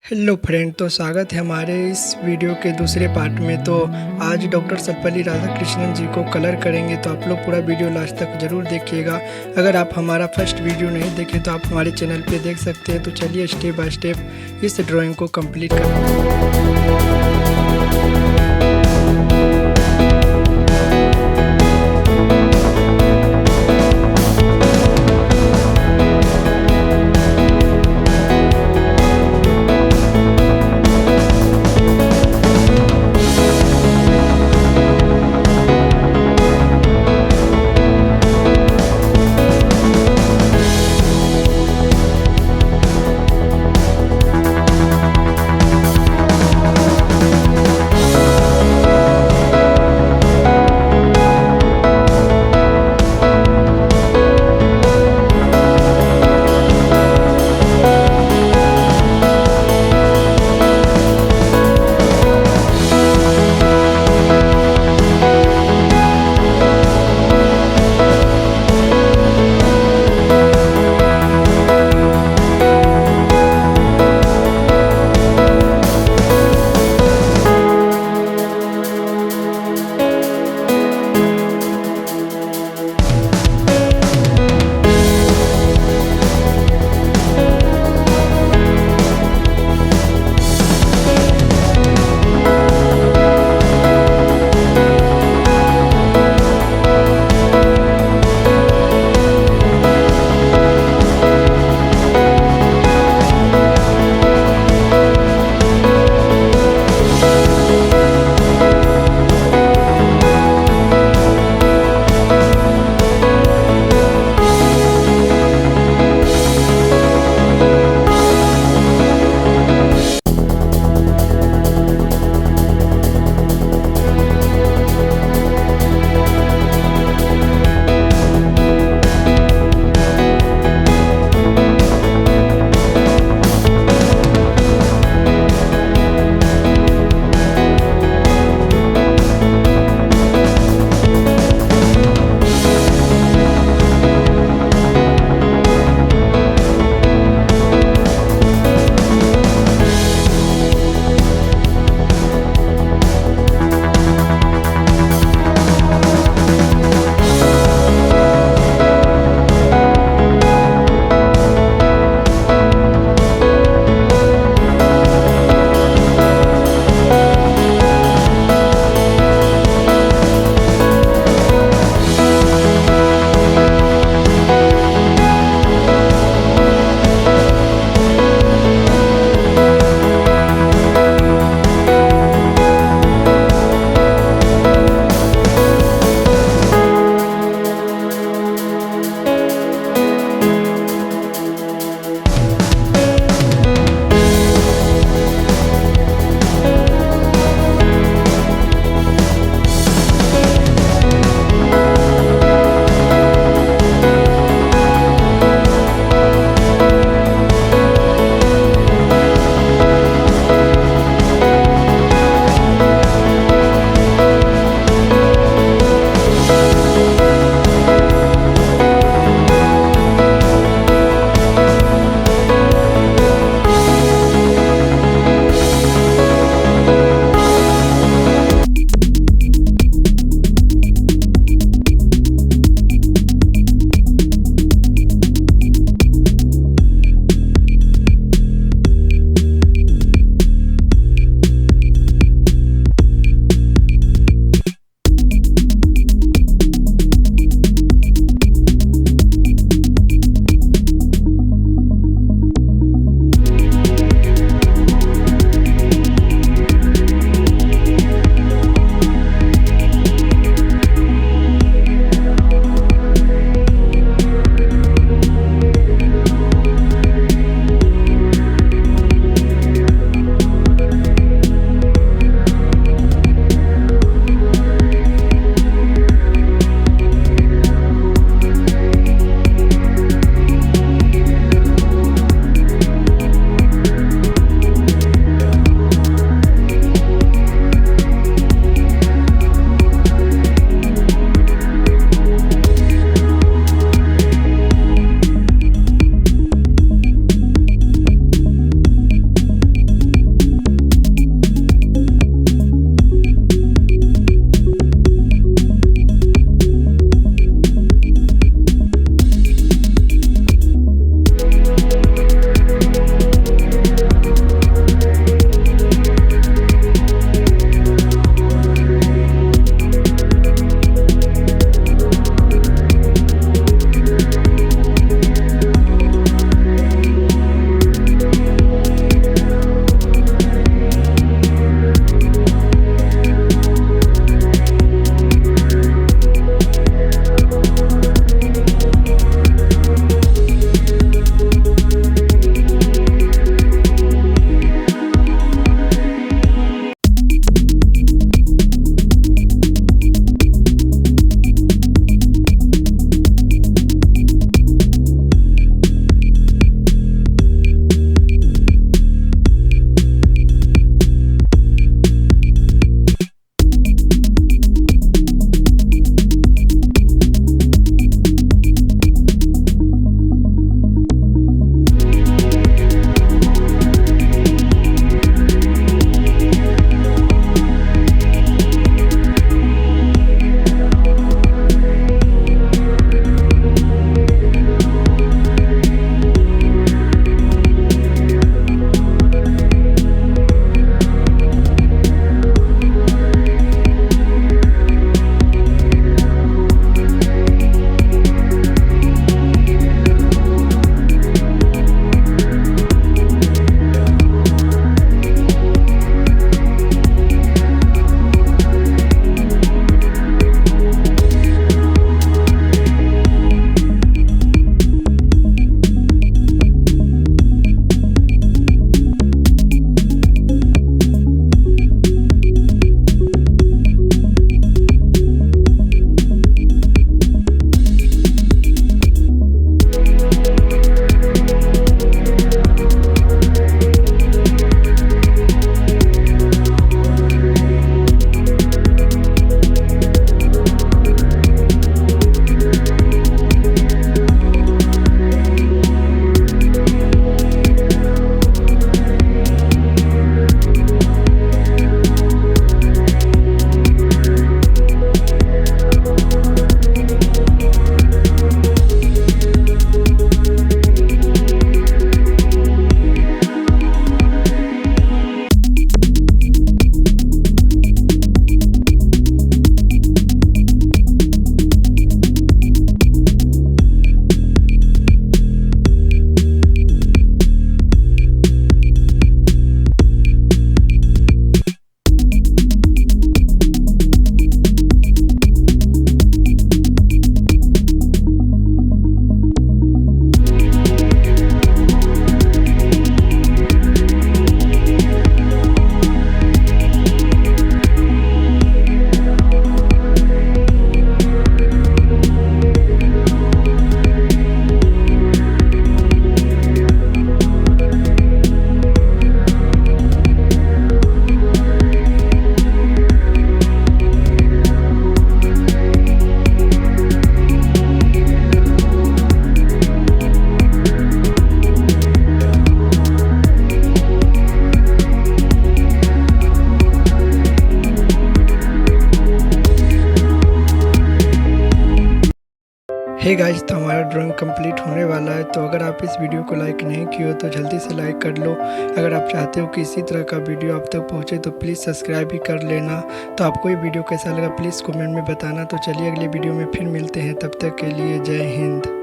Hello friend, तो स्वागत है हमारे इस वीडियो के दूसरे पार्ट में। तो आज डॉक्टर सर्वपल्ली राधाकृष्णन जी को कलर करेंगे, तो आप लोग पूरा वीडियो लास्ट तक ज़रूर देखिएगा। अगर आप हमारा फर्स्ट वीडियो नहीं देखें तो आप हमारे चैनल पे देख सकते हैं। तो चलिए स्टेप बाय स्टेप इस ड्राइंग को कंप्लीट करते हैं। हे गाइस, तो हमारा ड्राइंग कंप्लीट होने वाला है। तो अगर आप इस वीडियो को लाइक नहीं किए हो तो जल्दी से लाइक कर लो। अगर आप चाहते हो कि इसी तरह का वीडियो आप तक पहुंचे तो प्लीज़ सब्सक्राइब भी कर लेना। तो आपको ये वीडियो कैसा लगा प्लीज़ कमेंट में बताना। तो चलिए अगले वीडियो में फिर मिलते हैं, तब तक के लिए जय हिंद।